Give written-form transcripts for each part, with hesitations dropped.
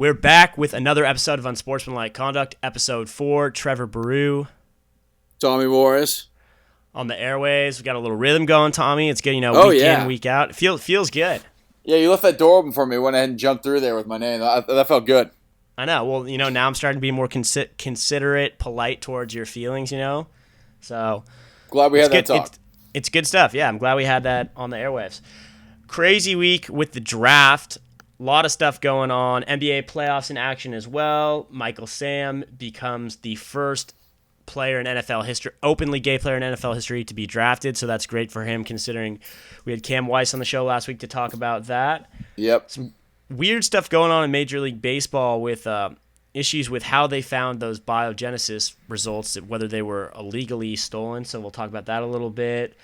We're back with another episode of Unsportsmanlike Conduct, episode 4. Trevor Baru Tommy Morris on the airways. We got a little rhythm going, Tommy. It's good, week in, week out. It feels good. Yeah, you left that door open for me. Went ahead and jumped through there with my name. That felt good. I know. Well, now I'm starting to be more considerate, polite towards your feelings, So glad we had that talk. It's good stuff. Yeah, I'm glad we had that on the airwaves. Crazy week with the draft. A lot of stuff going on. NBA playoffs in action as well. Michael Sam becomes the first player in NFL history, openly gay player in NFL history to be drafted. So that's great for him, considering we had Cam Weiss on the show last week to talk about that. Yep. Some weird stuff going on in Major League Baseball with issues with how they found those biogenesis results, whether they were illegally stolen. So we'll talk about that a little bit.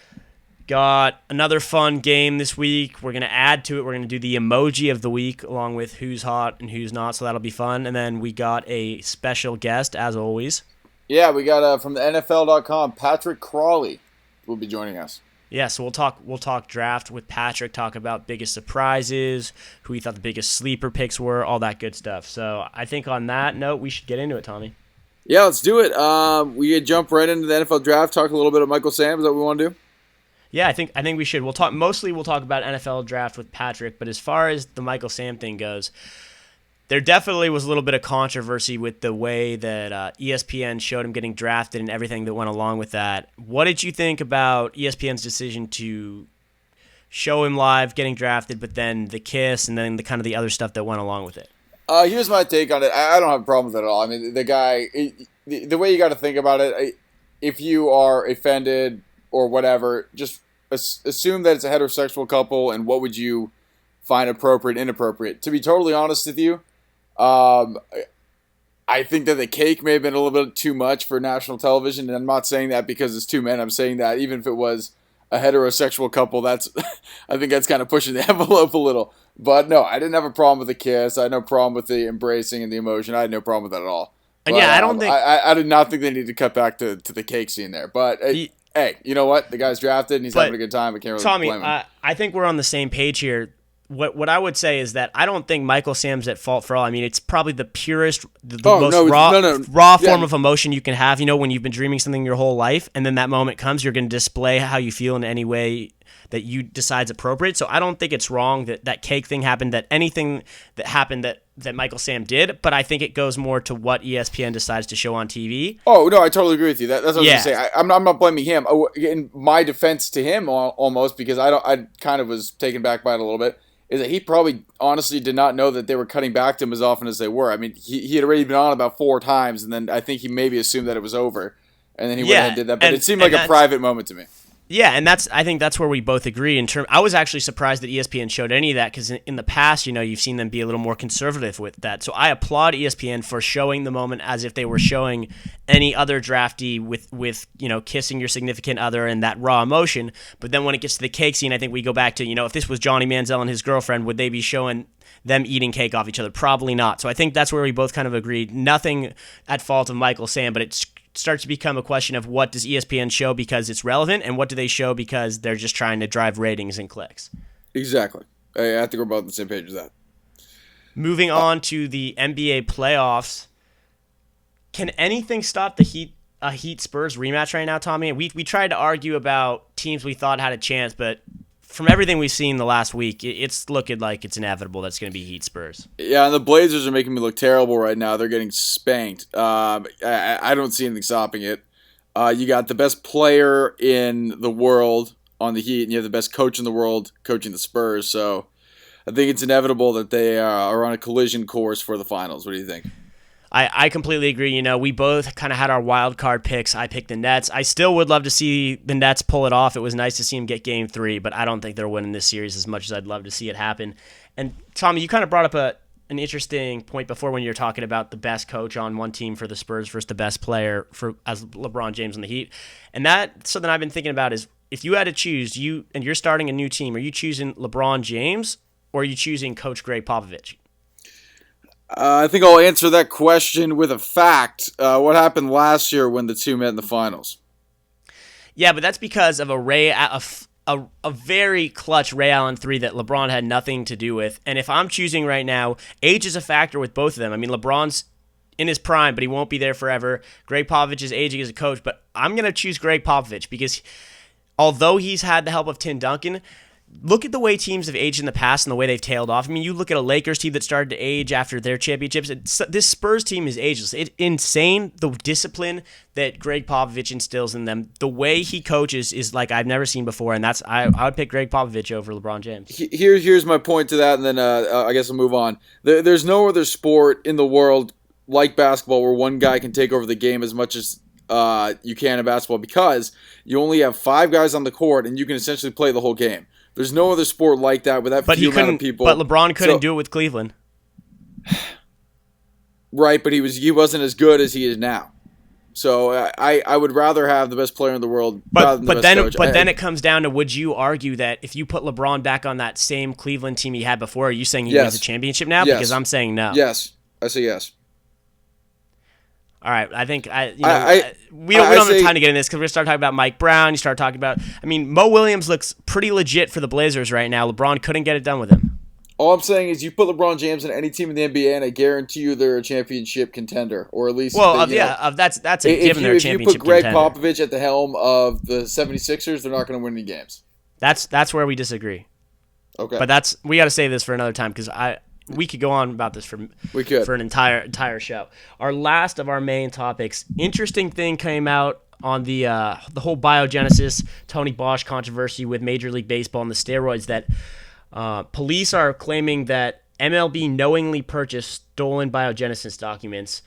Got another fun game this week. We're going to add to it. We're going to do the emoji of the week along with who's hot and who's not, so that'll be fun. And then we got a special guest, as always. Yeah, we got from the NFL.com, Patrick Crawley will be joining us. Yeah, so we'll talk draft with Patrick, talk about biggest surprises, who we thought the biggest sleeper picks were, all that good stuff. So I think on that note, we should get into it, Tommy. Yeah, let's do it. We could jump right into the NFL draft, talk a little bit of Michael Sam. Is that what we want to do? Yeah, I think we should. We'll talk about NFL draft with Patrick, but as far as the Michael Sam thing goes, there definitely was a little bit of controversy with the way that ESPN showed him getting drafted and everything that went along with that. What did you think about ESPN's decision to show him live getting drafted, but then the kiss and then the kind of the other stuff that went along with it? Here's my take on it. I don't have a problem with it at all. I mean, the guy, the way you got to think about it, if you are offended or whatever, just assume that it's a heterosexual couple, and what would you find appropriate, inappropriate? To be totally honest with you, I think that the cake may have been a little bit too much for national television, and I'm not saying that because it's two men. I'm saying that even if it was a heterosexual couple, I think that's kind of pushing the envelope a little. But no, I didn't have a problem with the kiss. I had no problem with the embracing and the emotion. I had no problem with that at all. But, and yeah, I don't think I did not think they needed to cut back to the cake scene there. But hey, you know what? The guy's drafted and he's having a good time. I can't really blame him. I think we're on the same page here. What I would say is that I don't think Michael Sam's at fault for all. I mean, it's probably the purest, raw form of emotion you can have. When you've been dreaming something your whole life, and then that moment comes, you're going to display how you feel in any way that you decide's appropriate. So I don't think it's wrong that cake thing happened, that anything that happened that Michael Sam did, but I think it goes more to what ESPN decides to show on TV. Oh, no, I totally agree with you. That's what I was going to say. I'm not blaming him. In my defense to him, almost, because I kind of was taken back by it a little bit, is that he probably honestly did not know that they were cutting back to him as often as they were. I mean, he had already been on about 4 times, and then I think he maybe assumed that it was over, and then he went ahead and did that. But it seemed like a private moment to me. Yeah, and I think that's where we both agree. I was actually surprised that ESPN showed any of that, because in the past, you've seen them be a little more conservative with that. So I applaud ESPN for showing the moment as if they were showing any other draftee with kissing your significant other and that raw emotion. But then when it gets to the cake scene, I think we go back to, if this was Johnny Manziel and his girlfriend, would they be showing them eating cake off each other? Probably not. So I think that's where we both kind of agreed. nothing at fault of Michael Sam, but it's starts to become a question of what does ESPN show because it's relevant, and what do they show because they're just trying to drive ratings and clicks. Exactly. I think we're both on the same page as that. Moving on to the NBA playoffs, can anything stop the Heat Spurs rematch right now, Tommy? We tried to argue about teams we thought had a chance, but from everything we've seen the last week, it's looking like it's inevitable that's going to be Heat Spurs. Yeah, and the Blazers are making me look terrible right now. They're getting spanked. I don't see anything stopping it. You got the best player in the world on the Heat, and you have the best coach in the world coaching the Spurs. So I think it's inevitable that they are on a collision course for the finals. What do you think? I completely agree. We both kind of had our wild card picks. I picked the Nets. I still would love to see the Nets pull it off. It was nice to see them get Game 3, but I don't think they're winning this series as much as I'd love to see it happen. And Tommy, you kind of brought up an interesting point before when you were talking about the best coach on one team for the Spurs versus the best player as LeBron James on the Heat. And that's something I've been thinking about is if you had to choose, and you're starting a new team, are you choosing LeBron James or are you choosing Coach Greg Popovich? I think I'll answer that question with a fact. What happened last year when the two met in the finals? Yeah, but that's because of a very clutch Ray Allen 3 that LeBron had nothing to do with. And if I'm choosing right now, age is a factor with both of them. I mean, LeBron's in his prime, but he won't be there forever. Greg Popovich is aging as a coach, but I'm going to choose Greg Popovich because although he's had the help of Tim Duncan, look at the way teams have aged in the past and the way they've tailed off. I mean, you look at a Lakers team that started to age after their championships. This Spurs team is ageless. It's insane, the discipline that Greg Popovich instills in them. The way he coaches is like I've never seen before, and I would pick Greg Popovich over LeBron James. Here's my point to that, and then I guess I'll move on. There's no other sport in the world like basketball where one guy can take over the game as much as you can in basketball because you only have 5 guys on the court, and you can essentially play the whole game. There's no other sport like that with that few amount of people. But LeBron couldn't do it with Cleveland. Right, but he wasn't as good as he is now. So I would rather have the best player in the world rather than the best coach. But then it comes down to, would you argue that if you put LeBron back on that same Cleveland team he had before, are you saying he wins a championship now? Yes. Because I'm saying no. Yes, I say yes. All right, I think we don't have the time to get in this because we're going to start talking about Mike Brown. You start talking about, Mo Williams looks pretty legit for the Blazers right now. LeBron couldn't get it done with him. All I'm saying is you put LeBron James in any team in the NBA, and I guarantee you they're a championship contender, or at least that's a given. They're a championship contender. If you put Greg Popovich at the helm of the 76ers, they're not going to win any games. That's where we disagree. Okay, but we got to save this for another time because we could go on about this for an entire show. Our last of our main topics. Interesting thing came out on the whole biogenesis Tony Bosch controversy with Major League Baseball and the steroids that police are claiming that MLB knowingly purchased stolen biogenesis documents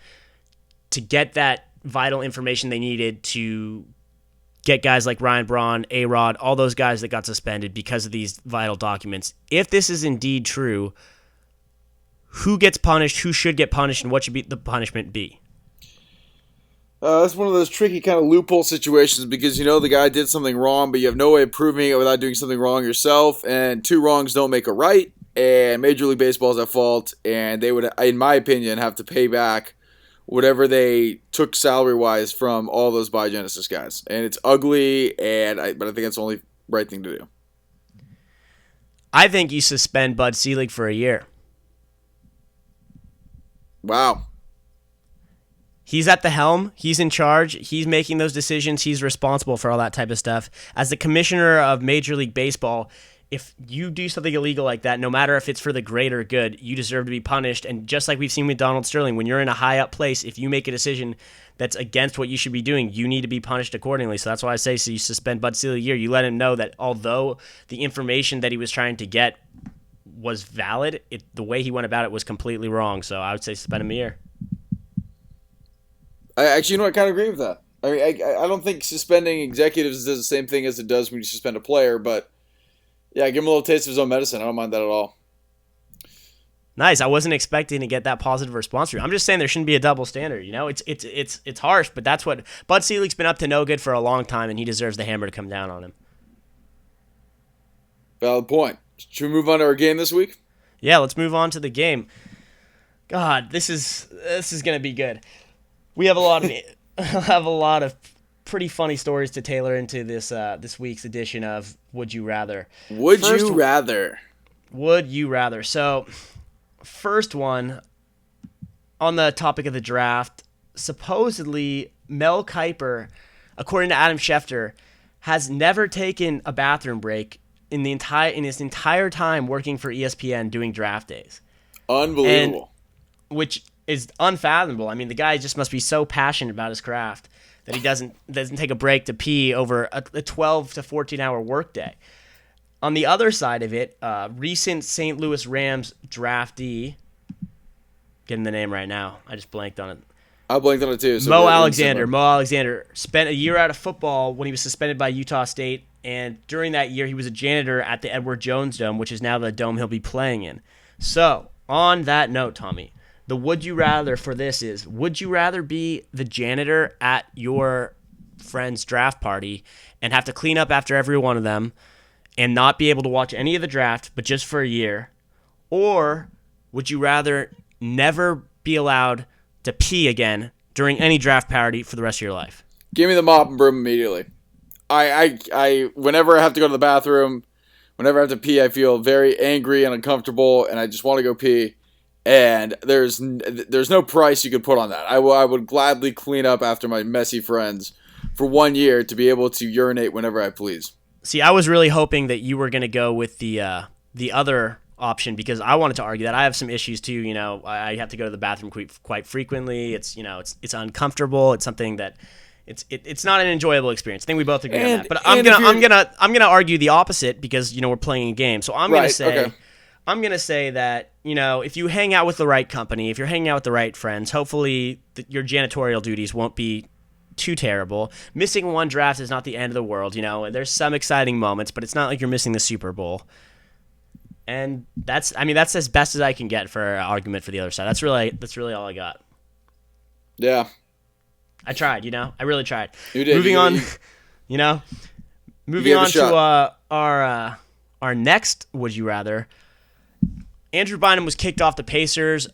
to get that vital information they needed to get guys like Ryan Braun, A-Rod, all those guys that got suspended because of these vital documents. If this is indeed true, who gets punished, who should get punished, and what should the punishment be? That's one of those tricky kind of loophole situations because the guy did something wrong, but you have no way of proving it without doing something wrong yourself, and 2 wrongs don't make a right, and Major League Baseball is at fault, and they would, in my opinion, have to pay back whatever they took salary-wise from all those biogenesis guys. And it's ugly, but I think that's the only right thing to do. I think you suspend Bud Selig for a year. Wow. He's at the helm. He's in charge. He's making those decisions. He's responsible for all that type of stuff. As the commissioner of Major League Baseball, if you do something illegal like that, no matter if it's for the greater good, you deserve to be punished. And just like we've seen with Donald Sterling, when you're in a high-up place, if you make a decision that's against what you should be doing, you need to be punished accordingly. So that's why I say you suspend Bud Selig a year. You let him know that although the information that he was trying to get was valid, the way he went about it was completely wrong. So I would say suspend him a year. I kind of agree with that. I mean, I don't think suspending executives does the same thing as it does when you suspend a player, but yeah, give him a little taste of his own medicine. I don't mind that at all. Nice. I wasn't expecting to get that positive response from you. I'm just saying there shouldn't be a double standard. It's harsh, but that's what Bud Selig's been up to no good for a long time, and he deserves the hammer to come down on him. Valid point. Should we move on to our game this week? Yeah, let's move on to the game. God, this is gonna be good. We have a lot of pretty funny stories to tailor into this week's edition of Would You Rather. Would you rather? So, first one on the topic of the draft. Supposedly, Mel Kiper, according to Adam Schefter, has never taken a bathroom break in his entire time working for ESPN doing draft days. Unbelievable. Which is unfathomable. I mean, the guy just must be so passionate about his craft that he doesn't take a break to pee over a 12 to 14-hour workday. On the other side of it, recent St. Louis Rams draftee, getting the name right now, I just blanked on it. I blanked on it too. So Mo Alexander spent a year out of football when he was suspended by Utah State, and during that year he was a janitor at the Edward Jones Dome, which is now the dome he'll be playing in. So, on that note, Tommy, the would you rather for this is, would you rather be the janitor at your friend's draft party and have to clean up after every one of them and not be able to watch any of the draft, but just for a year? Or would you rather never be allowed to pee again during any draft party for the rest of your life? Give me the mop and broom immediately. whenever I have to go to the bathroom, whenever I have to pee, I feel very angry and uncomfortable, and I just want to go pee. And there's no price you could put on that. I would gladly clean up after my messy friends for 1 year to be able to urinate whenever I please. See, I was really hoping that you were going to go with the other option, because I wanted to argue that I have some issues too. You know, I have to go to the bathroom quite frequently. It's, you know, it's uncomfortable. It's something that it's not an enjoyable experience. I think we both agree on that. But I'm gonna argue the opposite, because, you know, we're playing a game. So I'm gonna say. Okay. I'm going to say that, you know, if you hang out with the right company, if you're hanging out with the right friends, hopefully your janitorial duties won't be too terrible. Missing one draft is not the end of the world, you know. There's some exciting moments, but it's not like you're missing the Super Bowl. And that's as best as I can get for an argument for the other side. That's really all I got. Yeah. I tried, you know. I really tried. You did. Moving on to our next Would You Rather. Andrew Bynum was kicked off the Pacers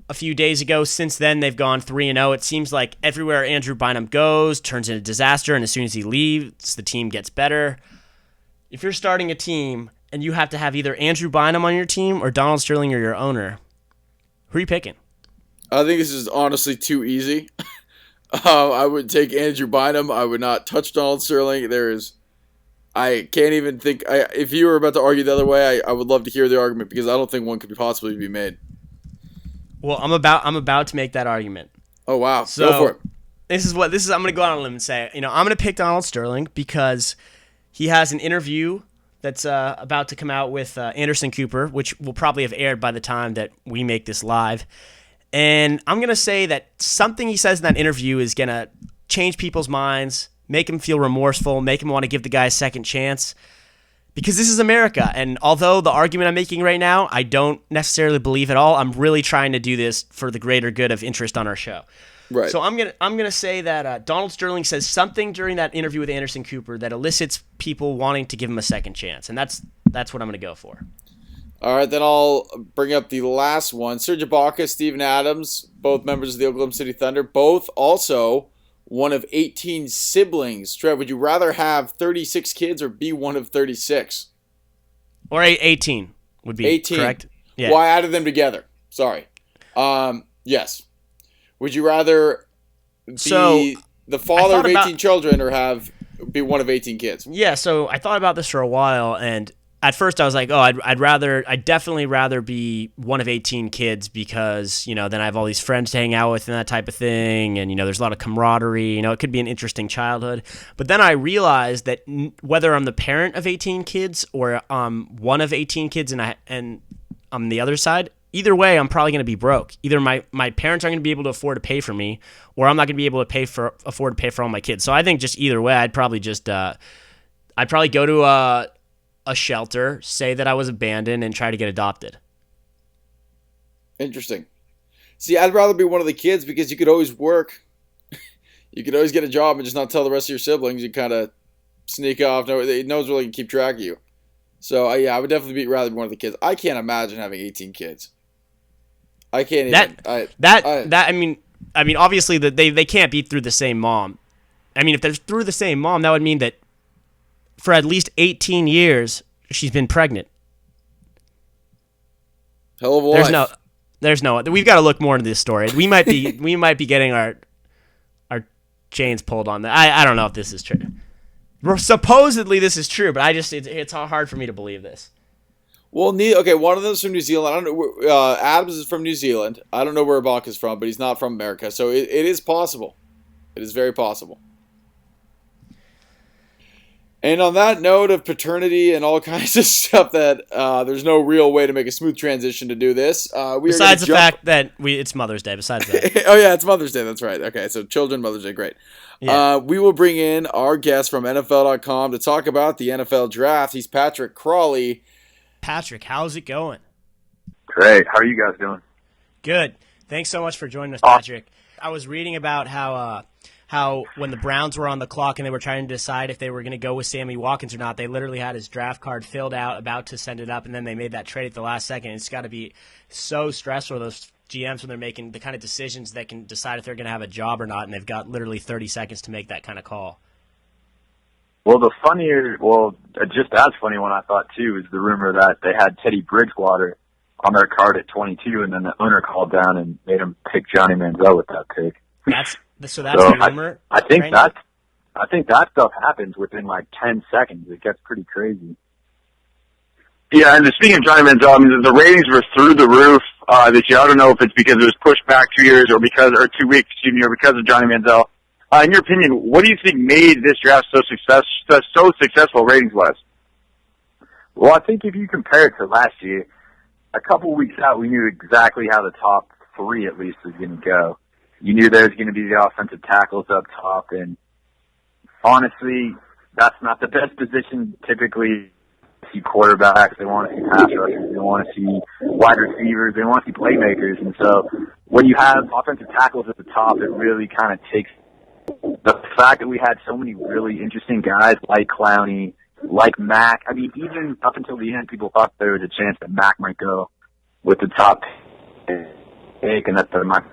a few days ago. Since then, they've gone 3-0. It seems like everywhere Andrew Bynum goes turns into a disaster, and as soon as he leaves, the team gets better. If you're starting a team and you have to have either Andrew Bynum on your team or Donald Sterling or your owner, who are you picking? I think this is honestly too easy. I would take Andrew Bynum. I would not touch Donald Sterling. I can't even think. If you were about to argue the other way, I would love to hear the argument, because I don't think one could possibly be made. Well, I'm about to make that argument. Oh wow! So, go for it. This is I'm going to go out on a limb and say, you know, I'm going to pick Donald Sterling because he has an interview that's about to come out with Anderson Cooper, which will probably have aired by the time that we make this live. And I'm going to say that something he says in that interview is going to change people's minds, make him feel remorseful, make him want to give the guy a second chance, because this is America. And although the argument I'm making right now, I don't necessarily believe at all, I'm really trying to do this for the greater good of interest on our show. Right. So I'm gonna say that Donald Sterling says something during that interview with Anderson Cooper that elicits people wanting to give him a second chance, and that's what I'm gonna go for. All right, then I'll bring up the last one. Serge Ibaka, Steven Adams, both members of the Oklahoma City Thunder, both also one of 18 siblings. Trev, would you rather have 36 kids or be one of 36? Or 18 would be 18. Correct? Yeah. Well, I added them together. Sorry. Yes. Would you rather be the father of 18 children or be one of 18 kids? Yeah, so I thought about this for a while, and at first I was like, I'd definitely rather be one of 18 kids, because, you know, then I have all these friends to hang out with and that type of thing, and, you know, there's a lot of camaraderie, you know, it could be an interesting childhood. But then I realized that whether I'm the parent of 18 kids or one of 18 kids and I'm the other side, either way, I'm probably going to be broke. Either my parents aren't going to be able to afford to pay for me, or I'm not going to be able to afford to pay for all my kids. So I think just either way, I'd probably go to a shelter, say that I was abandoned, and try to get adopted. Interesting. See, I'd rather be one of the kids, because you could always work. You could always get a job and just not tell the rest of your siblings. You kind of sneak off. No one's really going to keep track of you. So, I would definitely rather be one of the kids. I can't imagine having 18 kids. I can't even. I mean, obviously they can't be through the same mom. I mean, if they're through the same mom, that would mean that for at least 18 years, she's been pregnant. Hell of a life. There's no. We've got to look more into this story. We might be getting our chains pulled on that. I don't know if this is true. Supposedly this is true, but it's hard for me to believe this. Well, one of them's from New Zealand. I don't know. Adams is from New Zealand. I don't know where Ibaka's from, but he's not from America, so it is possible. It is very possible. And on that note of paternity and all kinds of stuff that there's no real way to make a smooth transition to do this. Besides the fact that it's Mother's Day. Besides that. Oh, yeah, it's Mother's Day. That's right. Okay, so children, Mother's Day. Great. Yeah. We will bring in our guest from NFL.com to talk about the NFL draft. He's Patrick Crawley. Patrick, how's it going? Great. How are you guys doing? Good. Thanks so much for joining us, Patrick. I was reading about how when the Browns were on the clock and they were trying to decide if they were going to go with Sammy Watkins or not, they literally had his draft card filled out, about to send it up, and then they made that trade at the last second. It's got to be so stressful, those GMs, when they're making the kind of decisions that can decide if they're going to have a job or not, and they've got literally 30 seconds to make that kind of call. Well, just as funny one I thought too is the rumor that they had Teddy Bridgewater on their card at 22, and then the owner called down and made him pick Johnny Manziel with that pick. That's the rumor. I think that stuff happens within like 10 seconds. It gets pretty crazy. Yeah, and speaking of Johnny Manziel, I mean, the ratings were through the roof this year. I don't know if it's because it was pushed back 2 years or 2 weeks, or because of Johnny Manziel. In your opinion, what do you think made this draft so successful ratings-wise? Well, I think if you compare it to last year, a couple weeks out, we knew exactly how the top 3 at least was going to go. You knew there was going to be the offensive tackles up top, and honestly, that's not the best position typically. See quarterbacks, they want to see pass rushers, they want to see wide receivers, they want to see playmakers, and so when you have offensive tackles at the top, it really kind of takes the fact that we had so many really interesting guys like Clowney, like Mack. I mean, even up until the end, people thought there was a chance that Mack might go with the top pick and that there might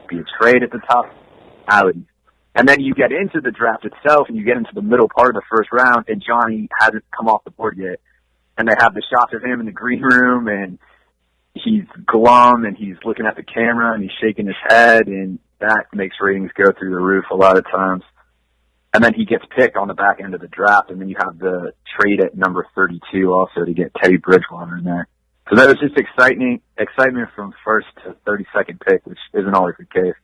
be a trade at the top. And then you get into the draft itself and you get into the middle part of the first round and Johnny hasn't come off the board yet. And they have the shots of him in the green room and he's glum and he's looking at the camera and he's shaking his head, and that makes ratings go through the roof a lot of times. And then he gets picked on the back end of the draft, and then you have the trade at number 32 also to get Teddy Bridgewater in there. So that was just excitement from first to 32nd pick, which isn't always the case.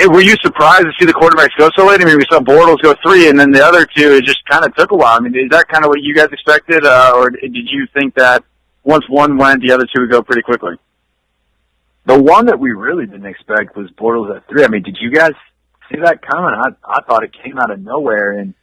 Were you surprised to see the quarterbacks go so late? I mean, we saw Bortles go 3, and then the other 2, it just kind of took a while. I mean, is that kind of what you guys expected, or did you think that once one went, the other 2 would go pretty quickly? The one that we really didn't expect was Bortles at 3. I mean, did you guys see that coming? I thought it came out of nowhere, and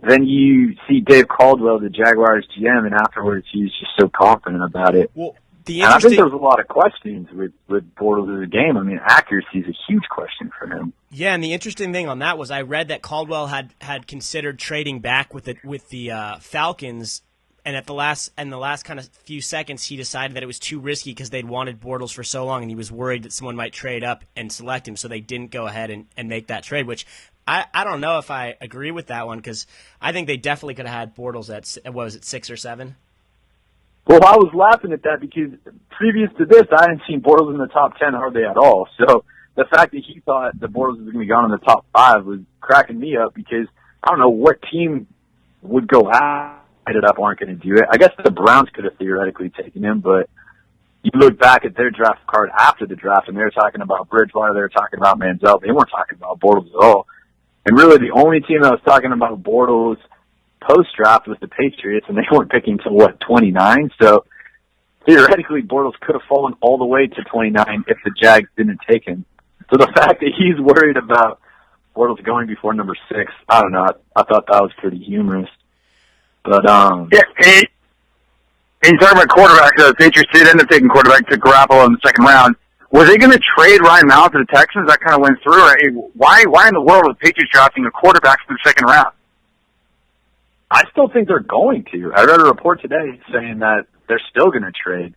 then you see Dave Caldwell, the Jaguars GM, and afterwards he's just so confident about it. Well, and I think there was a lot of questions with Bortles as a game. I mean, accuracy is a huge question for him. Yeah, and the interesting thing on that was I read that Caldwell had considered trading back with the Falcons, and in the last kind of few seconds he decided that it was too risky because they'd wanted Bortles for so long, and he was worried that someone might trade up and select him, so they didn't go ahead and make that trade, which I don't know if I agree with that one, because I think they definitely could have had Bortles at, what was it, 6 or 7? Well, I was laughing at that because previous to this, I hadn't seen Bortles in the top 10 hardly at all. So the fact that he thought the Bortles was going to be gone in the top 5 was cracking me up, because I don't know what team would go it up aren't going to do it. I guess the Browns could have theoretically taken him, but you look back at their draft card after the draft, and they were talking about Bridgewater, they were talking about Manziel. They weren't talking about Bortles at all. And really the only team that was talking about Bortles post-draft was the Patriots, and they weren't picking till, 29? So theoretically, Bortles could have fallen all the way to 29 if the Jags didn't take him. So the fact that he's worried about Bortles going before number 6, I don't know. I thought that was pretty humorous. But, yeah, and talking about quarterbacks, the Patriots did end up taking quarterback to Garoppolo in the second round. Were they going to trade Ryan Mallett to the Texans? That kind of went through. Why in the world are the Patriots drafting a quarterback in the second round? I still think they're going to. I read a report today saying that they're still going to trade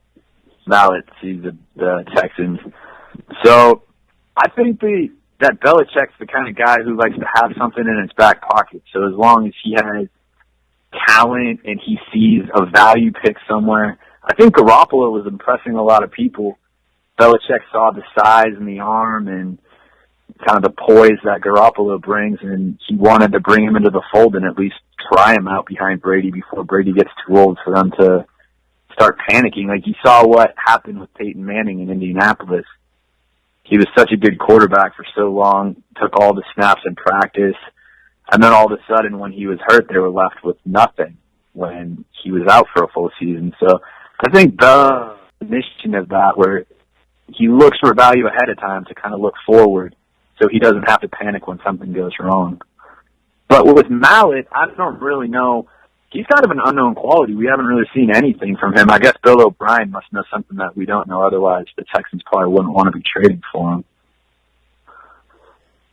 Mallett to the Texans. So I think that Belichick's the kind of guy who likes to have something in his back pocket. So as long as he has talent and he sees a value pick somewhere, I think Garoppolo was impressing a lot of people. Belichick saw the size and the arm and kind of the poise that Garoppolo brings, and he wanted to bring him into the fold and at least try him out behind Brady before Brady gets too old for them to start panicking. Like, you saw what happened with Peyton Manning in Indianapolis. He was such a good quarterback for so long, took all the snaps in practice, and then all of a sudden when he was hurt, they were left with nothing when he was out for a full season. So I think the mission of that, where he looks for value ahead of time to kind of look forward so he doesn't have to panic when something goes wrong. But with Mallett, I don't really know. He's kind of an unknown quality. We haven't really seen anything from him. I guess Bill O'Brien must know something that we don't know. Otherwise, the Texans probably wouldn't want to be trading for him.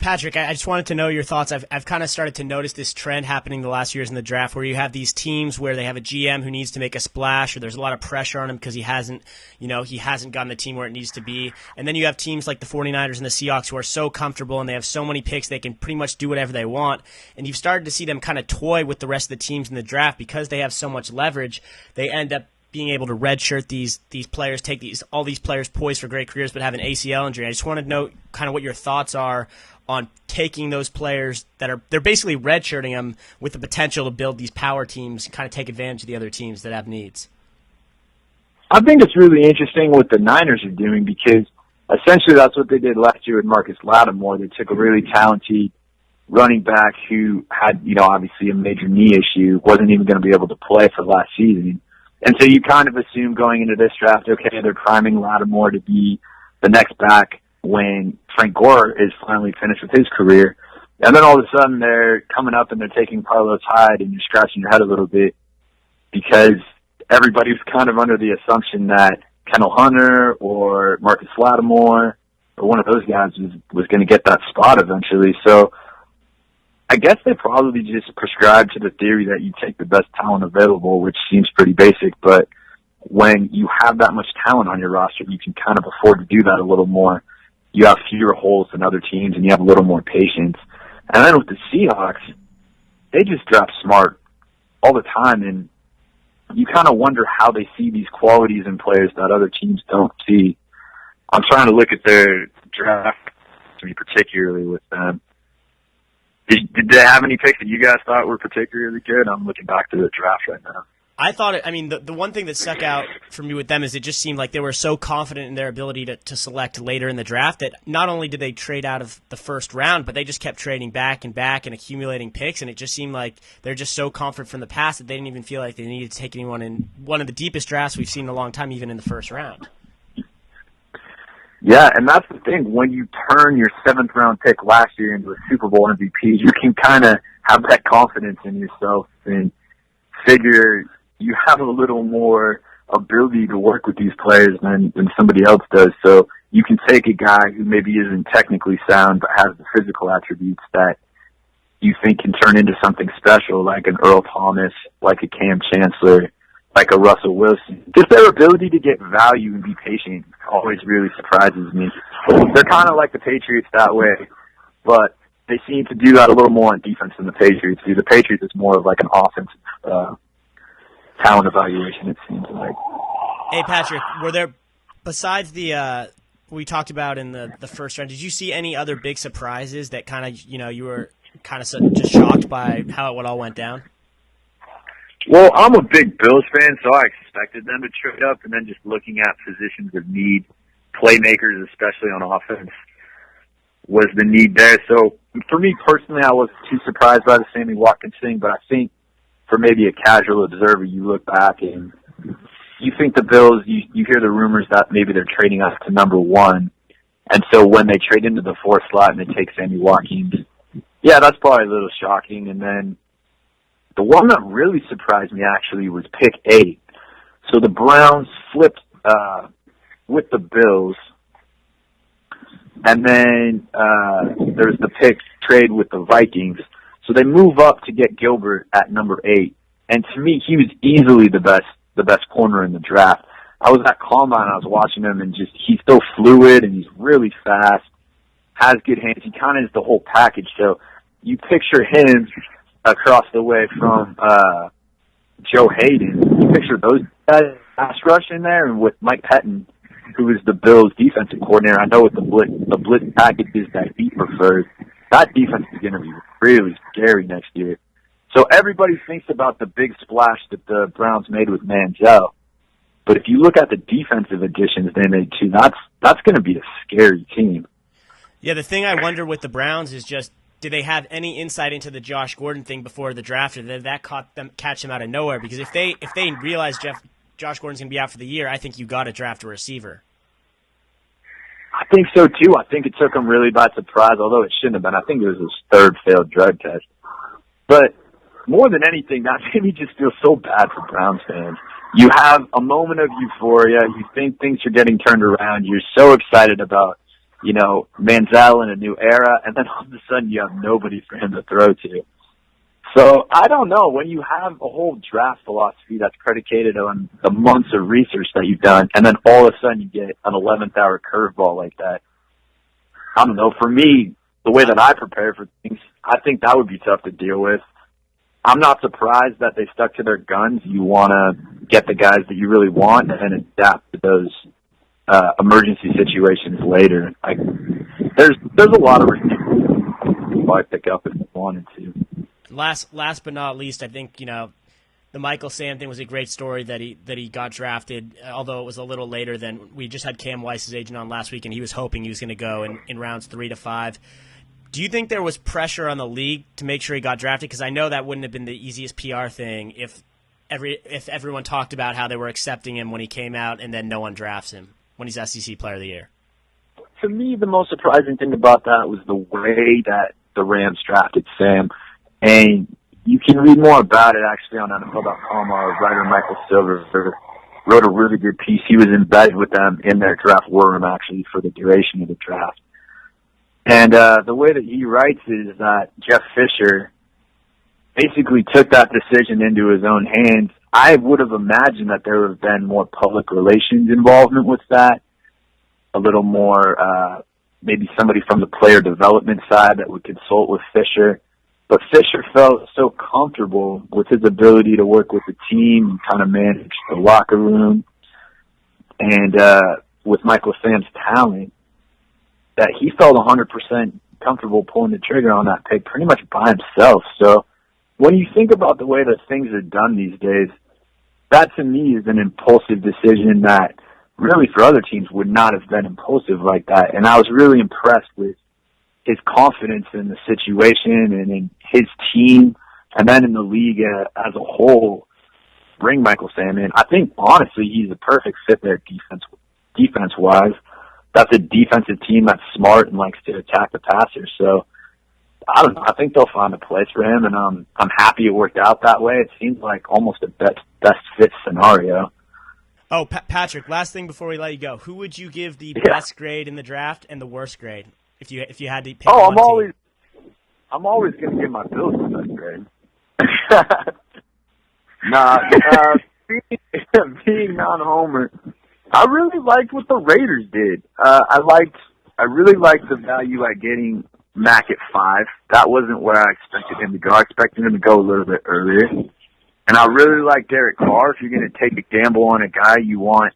Patrick, I just wanted to know your thoughts. I've kind of started to notice this trend happening the last years in the draft where you have these teams where they have a GM who needs to make a splash, or there's a lot of pressure on him because he hasn't gotten the team where it needs to be. And then you have teams like the 49ers and the Seahawks who are so comfortable and they have so many picks they can pretty much do whatever they want. And you've started to see them kind of toy with the rest of the teams in the draft because they have so much leverage. They end up being able to redshirt these players, take all these players poised for great careers but have an ACL injury. I just want to know kind of what your thoughts are on taking those players they're basically redshirting them with the potential to build these power teams and kind of take advantage of the other teams that have needs. I think it's really interesting what the Niners are doing because essentially that's what they did last year with Marcus Lattimore. They took a really talented running back who had, obviously a major knee issue, wasn't even going to be able to play for last season. And so you kind of assume going into this draft, okay, they're priming Lattimore to be the next back when Frank Gore is finally finished with his career. And then all of a sudden they're coming up and they're taking Carlos Hyde and you're scratching your head a little bit because everybody was kind of under the assumption that Kendall Hunter or Marcus Lattimore or one of those guys was going to get that spot eventually. So I guess they probably just prescribe to the theory that you take the best talent available, which seems pretty basic, but when you have that much talent on your roster, you can kind of afford to do that a little more. You have fewer holes than other teams, and you have a little more patience. And then with the Seahawks, they just draft smart all the time, and you kind of wonder how they see these qualities in players that other teams don't see. I'm trying to look at their draft, particularly with them. Did they have any picks that you guys thought were particularly good? I'm looking back to the draft right now. I thought the one thing that stuck out for me with them is it just seemed like they were so confident in their ability to select later in the draft that not only did they trade out of the first round, but they just kept trading back and accumulating picks, and it just seemed like they're just so confident from the past that they didn't even feel like they needed to take anyone in one of the deepest drafts we've seen in a long time, even in the first round. Yeah, and that's the thing. When you turn your 7th-round pick last year into a Super Bowl MVP, you can kind of have that confidence in yourself and figure you have a little more ability to work with these players than somebody else does. So you can take a guy who maybe isn't technically sound but has the physical attributes that you think can turn into something special, like an Earl Thomas, like a Cam Chancellor, like a Russell Wilson. Just their ability to get value and be patient always really surprises me. They're kind of like the Patriots that way, but they seem to do that a little more on defense than the Patriots do. The Patriots is more of like an offensive talent evaluation, it seems like. Hey, Patrick, were there, besides the we talked about in the first round, did you see any other big surprises that kind of, you were kind of just shocked by how it all went down? Well, I'm a big Bills fan, so I expected them to trade up, and then just looking at positions of need, playmakers, especially on offense, was the need there. So for me personally, I wasn't too surprised by the Sammy Watkins thing, but I think for maybe a casual observer, you look back and you think the Bills, you hear the rumors that maybe they're trading up to number 1. And so when they trade into the 4th slot and they take Sammy Watkins, yeah, that's probably a little shocking. And then the one that really surprised me actually was pick 8. So the Browns flipped with the Bills. And then there's the pick trade with the Vikings. So they move up to get Gilbert at number 8. And to me, he was easily the best corner in the draft. I was at Combine, I was watching him, and he's so fluid and he's really fast, has good hands. He kind of is the whole package. So you picture him across the way from Joe Hayden. You picture those guys pass rush in there, and with Mike Pettin, who is the Bills' defensive coordinator, I know with the blitz packages that he prefers, that defense is going to be really scary next year. So everybody thinks about the big splash that the Browns made with Manziel. But if you look at the defensive additions they made too, that's going to be a scary team. Yeah, the thing I wonder with the Browns is just, did they have any insight into the Josh Gordon thing before the draft, or did that catch them out of nowhere? Because if they realize Josh Gordon's going to be out for the year, I think you got to draft a receiver. I think so too. I think it took him really by surprise, although it shouldn't have been. I think it was his 3rd failed drug test. But more than anything, that made me just feel so bad for Browns fans. You have a moment of euphoria. You think things are getting turned around. You're so excited about Manziel in a new era, and then all of a sudden you have nobody for him to throw to. So I don't know. When you have a whole draft philosophy that's predicated on the months of research that you've done, and then all of a sudden you get an 11th hour curveball like that, I don't know. For me, the way that I prepare for things, I think that would be tough to deal with. I'm not surprised that they stuck to their guns. You want to get the guys that you really want and adapt to those emergency situations later. There's a lot of receivers I pick up if you wanted to. Last but not least, I think the Michael Sam thing was a great story that he got drafted, although it was a little later than we just had Cam Weiss's agent on last week, and he was hoping he was going to go in rounds 3 to 5. Do you think there was pressure on the league to make sure he got drafted? Because I know that wouldn't have been the easiest PR thing if everyone talked about how they were accepting him when he came out and then no one drafts him when he's SEC Player of the Year. To me, the most surprising thing about that was the way that the Rams drafted Sam. And you can read more about it actually on NFL.com. Our writer Michael Silver wrote a really good piece. He was in bed with them in their draft war room actually for the duration of the draft. And the way that he writes is that Jeff Fisher basically took that decision into his own hands. I would have imagined that there would have been more public relations involvement with that, a little more maybe somebody from the player development side that would consult with Fisher. But Fisher felt so comfortable with his ability to work with the team and kind of manage the locker room and with Michael Sam's talent that he felt 100% comfortable pulling the trigger on that pick pretty much by himself. So when you think about the way that things are done these days, that to me is an impulsive decision that really for other teams would not have been impulsive like that. And I was really impressed with his confidence in the situation and in his team and then in the league as a whole bring Michael Sam in. I think honestly he's a perfect fit there defense-wise. That's a defensive team that's smart and likes to attack the passer. So I don't know. I think they'll find a place for him, and I'm happy it worked out that way. It seems like almost a best fit scenario. Oh, Patrick, last thing before we let you go. Who would you give the best grade in the draft and the worst grade if you had to pick one team? I'm always going to give my Bills the best grade. Being non-homer, I really liked what the Raiders did. I really liked the value at getting Mac at 5. That wasn't where I expected him to go. I expected him to go a little bit earlier. And I really like Derek Carr. If you're going to take a gamble on a guy, you want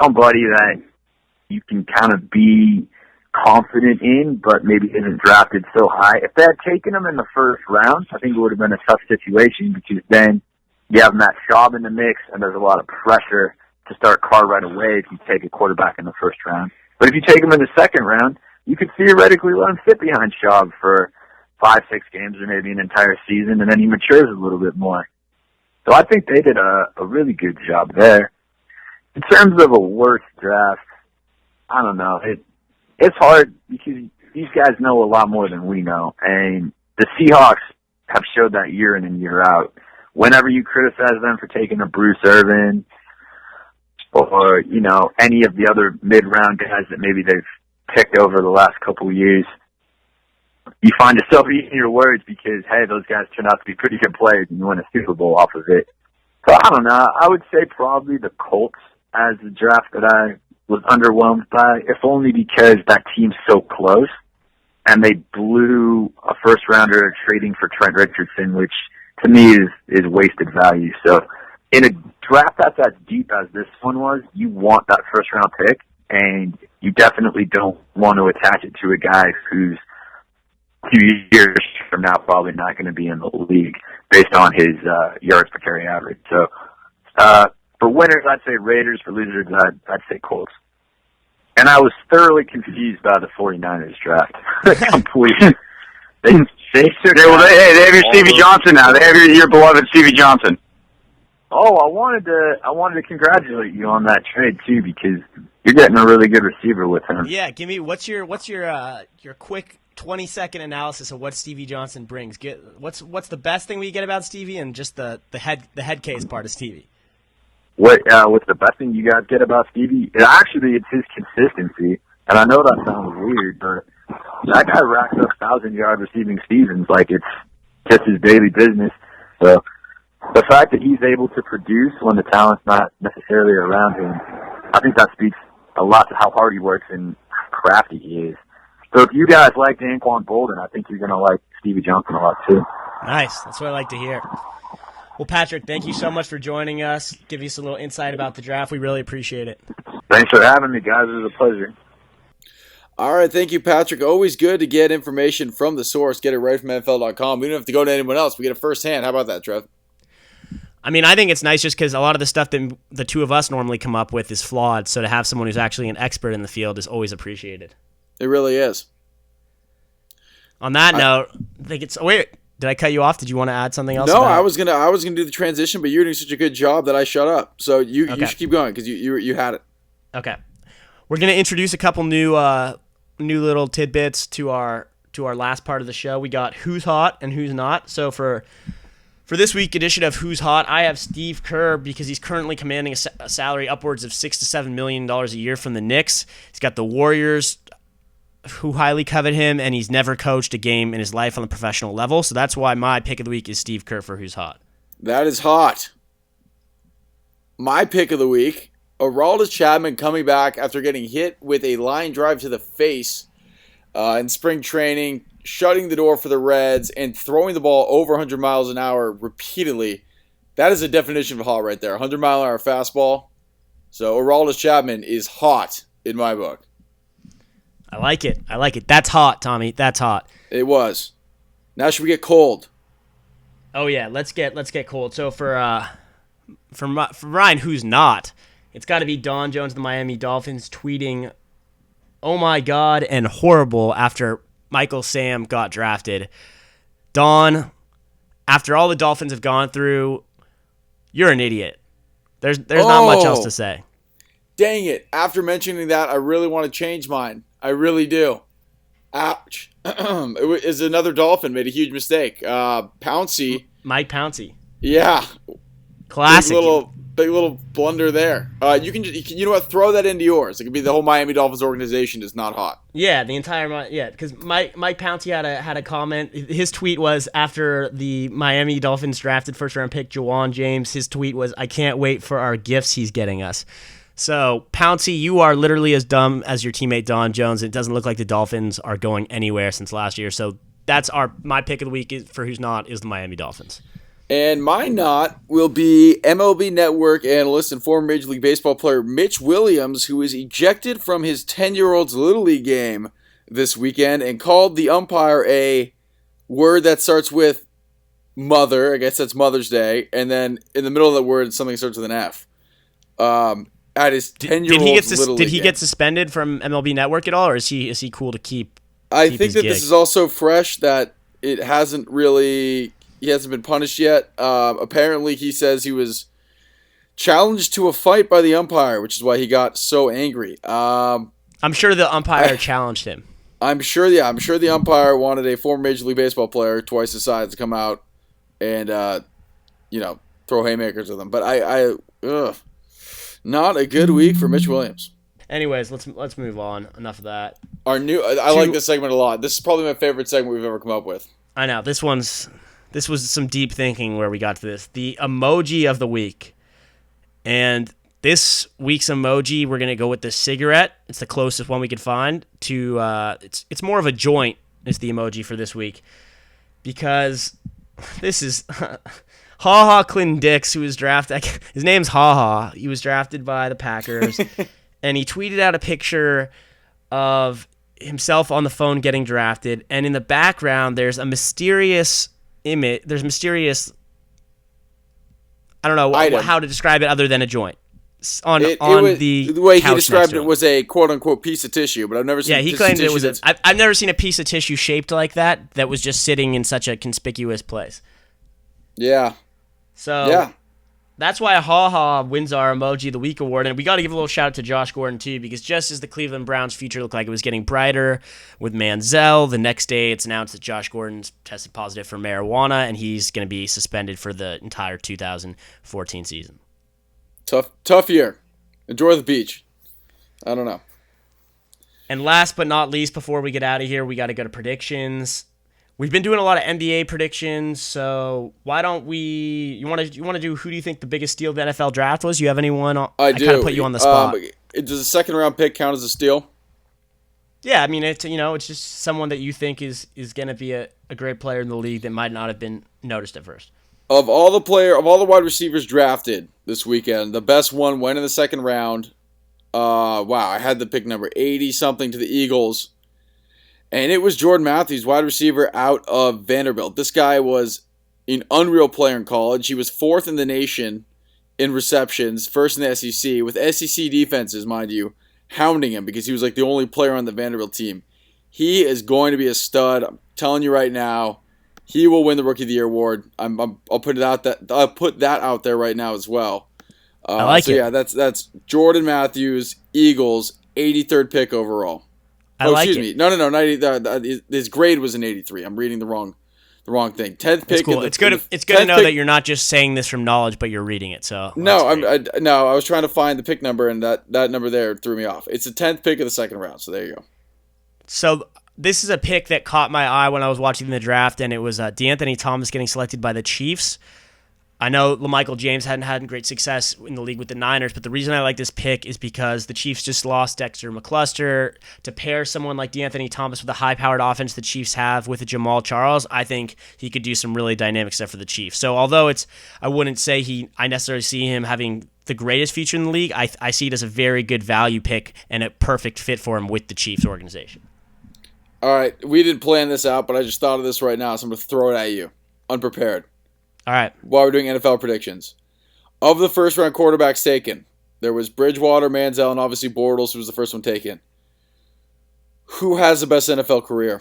somebody that you can kind of be confident in, but maybe isn't drafted so high. If they had taken him in the first round, I think it would have been a tough situation because then you have Matt Schaub in the mix, and there's a lot of pressure to start Carr right away if you take a quarterback in the first round. But if you take him in the second round, you could theoretically let him sit behind Schaub for 5-6 games or maybe an entire season, and then he matures a little bit more. So I think they did a really good job there. In terms of a worse draft, I don't know. It's hard because these guys know a lot more than we know, and the Seahawks have showed that year in and year out. Whenever you criticize them for taking a Bruce Irvin or, any of the other mid-round guys that maybe they've picked over the last couple of years, you find yourself eating your words because, hey, those guys turn out to be pretty good players and you win a Super Bowl off of it. So I don't know. I would say probably the Colts as the draft that I was underwhelmed by, if only because that team's so close and they blew a first-rounder trading for Trent Richardson, which to me is wasted value. So in a draft that's as deep as this one was, you want that first-round pick, and you definitely don't want to attach it to a guy who's 2 years from now probably not going to be in the league based on his yards per carry average. So for winners, I'd say Raiders. For losers, I'd say Colts. And I was thoroughly confused by the 49ers draft. Completely. They have your Stevie Johnson now. They have your beloved Stevie Johnson. Oh, I wanted to congratulate you on that trade too, because you're getting a really good receiver with him. Yeah, give me what's your quick 20-second analysis of what Stevie Johnson brings. What's the best thing we get about Stevie, and just the head case part of Stevie. What's the best thing you guys get about Stevie? Actually, it's his consistency. And I know that sounds weird, but that guy racks up 1,000-yard receiving seasons like it's just his daily business. So the fact that he's able to produce when the talent's not necessarily around him, I think that speaks a lot to how hard he works and how crafty he is. So if you guys like Anquan Bolden, I think you're going to like Stevie Johnson a lot too. Nice. That's what I like to hear. Well, Patrick, thank you so much for joining us. Give us a little insight about the draft. We really appreciate it. Thanks for having me, guys. It was a pleasure. All right, thank you, Patrick. Always good to get information from the source. Get it right from NFL.com. We don't have to go to anyone else. We get it firsthand. How about that, Trev? I mean, I think it's nice just because a lot of the stuff that the two of us normally come up with is flawed. So to have someone who's actually an expert in the field is always appreciated. It really is. On that note, I think it's. Wait, did I cut you off? Did you want to add something else? No, I was gonna do the transition, but you're doing such a good job that I shut up. So you should keep going because you had it. Okay, we're gonna introduce a couple new little tidbits to our last part of the show. We got who's hot and who's not. So for this week edition of Who's Hot, I have Steve Kerr because he's currently commanding a salary upwards of $6 to $7 million a year from the Knicks. He's got the Warriors, who highly covet him, and he's never coached a game in his life on the professional level. So that's why my pick of the week is Steve Kerr for Who's Hot. That is hot. My pick of the week, Aroldis Chapman coming back after getting hit with a line drive to the face in spring training, shutting the door for the Reds, and throwing the ball over 100 miles an hour repeatedly. That is a definition of hot right there. 100-mile-an-hour fastball. So Aroldis Chapman is hot in my book. I like it. That's hot, Tommy. That's hot. It was. Now should we get cold? Oh yeah, let's get cold. So for Ryan, who's not, it's got to be Don Jones of the Miami Dolphins tweeting, "Oh my God," and horrible after Michael Sam got drafted. Don, after all the Dolphins have gone through, you're an idiot. There's not much else to say. Dang it. After mentioning that, I really want to change mine. I really do. Ouch. It was another Dolphin made a huge mistake. Pouncey. Mike Pouncey. Yeah. Classic. Big little blunder there. You know what? Throw that into yours. It could be the whole Miami Dolphins organization is not hot. Yeah, the entire because Mike Pouncey had a comment. His tweet was after the Miami Dolphins drafted first round pick Jawan James. His tweet was, "I can't wait for our gifts he's getting us." So Pouncey, you are literally as dumb as your teammate Don Jones. It doesn't look like the Dolphins are going anywhere since last year. So that's my pick of the week for who's not is the Miami Dolphins. And my not will be MLB Network analyst and former Major League Baseball player Mitch Williams, who was ejected from his 10-year-old's Little League game this weekend and called the umpire a word that starts with mother. I guess that's Mother's Day. And then in the middle of the word, something starts with an F. At his 10-year-old's Little League Did he get suspended from MLB Network at all, or is he cool to keep I think that gig? This is also fresh that it hasn't really... He hasn't been punished yet. Apparently, he says he was challenged to a fight by the umpire, which is why he got so angry. I'm sure the umpire challenged him. I'm sure the umpire wanted a former Major League Baseball player, twice his size, to come out and throw haymakers with him. But not a good week for Mitch Williams. Anyways, let's move on. Enough of that. I like this segment a lot. This is probably my favorite segment we've ever come up with. I know this was some deep thinking where we got to this. The emoji of the week. And this week's emoji, we're going to go with the cigarette. It's the closest one we could find to it's more of a joint is the emoji for this week. Because this is Ha Clinton Dix, who was drafted. His name's Ha. He was drafted by the Packers. And he tweeted out a picture of himself on the phone getting drafted. And in the background, there's a mysterious image. There's mysterious. I don't know how to describe it other than a joint. The way he described it was a quote unquote piece of tissue, but I've never seen. Yeah, he claimed it was. I've never seen a piece of tissue shaped like that was just sitting in such a conspicuous place. Yeah. So yeah. That's why Ha wins our Emoji of the Week award. And we got to give a little shout out to Josh Gordon, too, because just as the Cleveland Browns' future looked like it was getting brighter with Manziel, the next day it's announced that Josh Gordon's tested positive for marijuana, and he's going to be suspended for the entire 2014 season. Tough year. Enjoy the beach. I don't know. And last but not least, before we get out of here, we got to go to predictions. We've been doing a lot of NBA predictions, so why don't we? You want to do? Who do you think the biggest steal of the NFL draft was? You have anyone? I do. kind of put you on the spot. Does a second round pick count as a steal? Yeah, I mean it's just someone that you think is going to be a great player in the league that might not have been noticed at first. Of all the wide receivers drafted this weekend, the best one went in the second round. Wow, I had the pick number 80 something to the Eagles. And it was Jordan Matthews, wide receiver out of Vanderbilt. This guy was an unreal player in college. He was 4th in the nation in receptions, 1st in the SEC, with SEC defenses, mind you, hounding him because he was like the only player on the Vanderbilt team. He is going to be a stud. I'm telling you right now, he will win the Rookie of the Year award. I'll put that out there right now as well. I like it. Yeah, that's Jordan Matthews, Eagles, 83rd pick overall. Excuse me. No, not 80. His grade was an 83. I'm reading the wrong thing. 10th pick. Cool. It's good to know that you're not just saying this from knowledge, but you're reading it. So I was trying to find the pick number, and that number there threw me off. It's the 10th pick of the second round. So there you go. So this is a pick that caught my eye when I was watching the draft, and it was DeAnthony Thomas getting selected by the Chiefs. I know LaMichael James hadn't had great success in the league with the Niners, but the reason I like this pick is because the Chiefs just lost Dexter McCluster. To pair someone like DeAnthony Thomas with the high-powered offense the Chiefs have with a Jamal Charles, I think he could do some really dynamic stuff for the Chiefs. So although I wouldn't say I necessarily see him having the greatest future in the league, I see it as a very good value pick and a perfect fit for him with the Chiefs organization. All right, we didn't plan this out, but I just thought of this right now, so I'm going to throw it at you, unprepared. All right. While we're doing NFL predictions. Of the first-round quarterbacks taken, there was Bridgewater, Manziel, and obviously Bortles, who was the first one taken. Who has the best NFL career?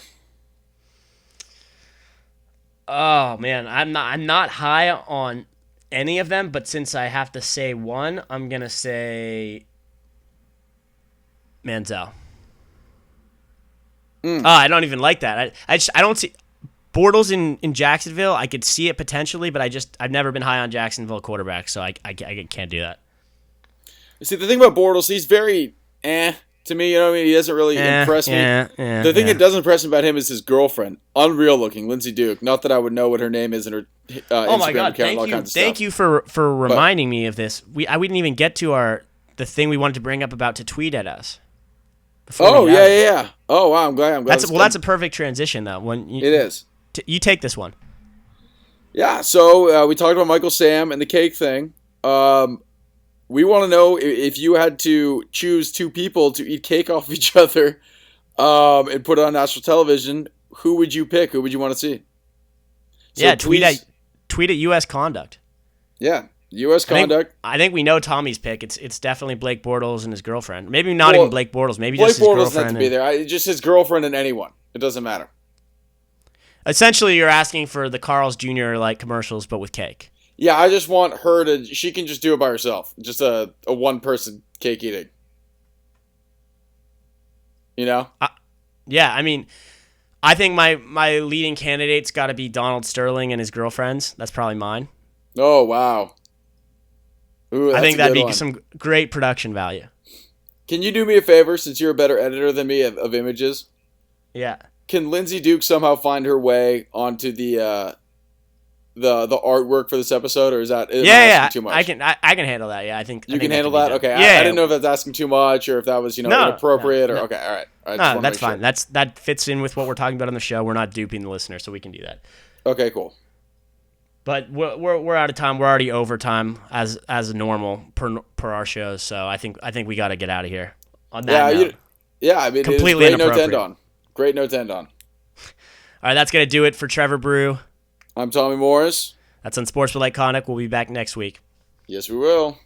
Oh, man. I'm not high on any of them, but since I have to say one, I'm going to say Manziel. I don't even like that. I don't see... Bortles in Jacksonville, I could see it potentially, but I've never been high on Jacksonville quarterback, so I can't do that. See, the thing about Bortles, he's very to me, you know what I mean? He doesn't really impress me. The thing that does impress me about him is his girlfriend. Unreal looking, Lindsay Duke. Not that I would know what her name is in her oh Instagram my God, account and all kinds of stuff. Thank you for reminding me of this. We didn't even get to the thing we wanted to bring up about to tweet at us. Oh, yeah. Oh, wow, I'm glad. That's a perfect transition, though. It is. You take this one. Yeah, so we talked about Michael Sam and the cake thing. We want to know if you had to choose two people to eat cake off of each other and put it on national television, who would you pick? Who would you want to see? So tweet at U.S. Conduct. Yeah, U.S. Conduct. I think we know Tommy's pick. It's definitely Blake Bortles and his girlfriend. Maybe not even Blake Bortles. Maybe just his girlfriend. Blake Bortles doesn't have to be there. Just his girlfriend and anyone. It doesn't matter. Essentially, you're asking for the Carl's Jr. like commercials, but with cake. Yeah, I just want her to. She can just do it by herself. Just a one-person cake eating. You know? Yeah, I mean, I think my leading candidate's got to be Donald Sterling and his girlfriends. That's probably mine. Oh, wow. Ooh, I think that'd be some great production value. Can you do me a favor, since you're a better editor than me of images? Yeah. Can Lindsay Duke somehow find her way onto the artwork for this episode, or is that asking too much? I can handle that. Yeah, I think you can handle that. Okay, yeah, I didn't know if that's asking too much or if that was inappropriate or okay. All right, no, that's fine. Sure. That fits in with what we're talking about on the show. We're not duping the listener, so we can do that. Okay, cool. But we're out of time. We're already over time as normal per our shows. So I think we got to get out of here. On that note. I mean, completely it is a great note to inappropriate. end on. Great note to end on. All right, that's going to do it for Trevor Brew. I'm Tommy Morris. That's Unsportsmanlike Conduct. We'll be back next week. Yes, we will.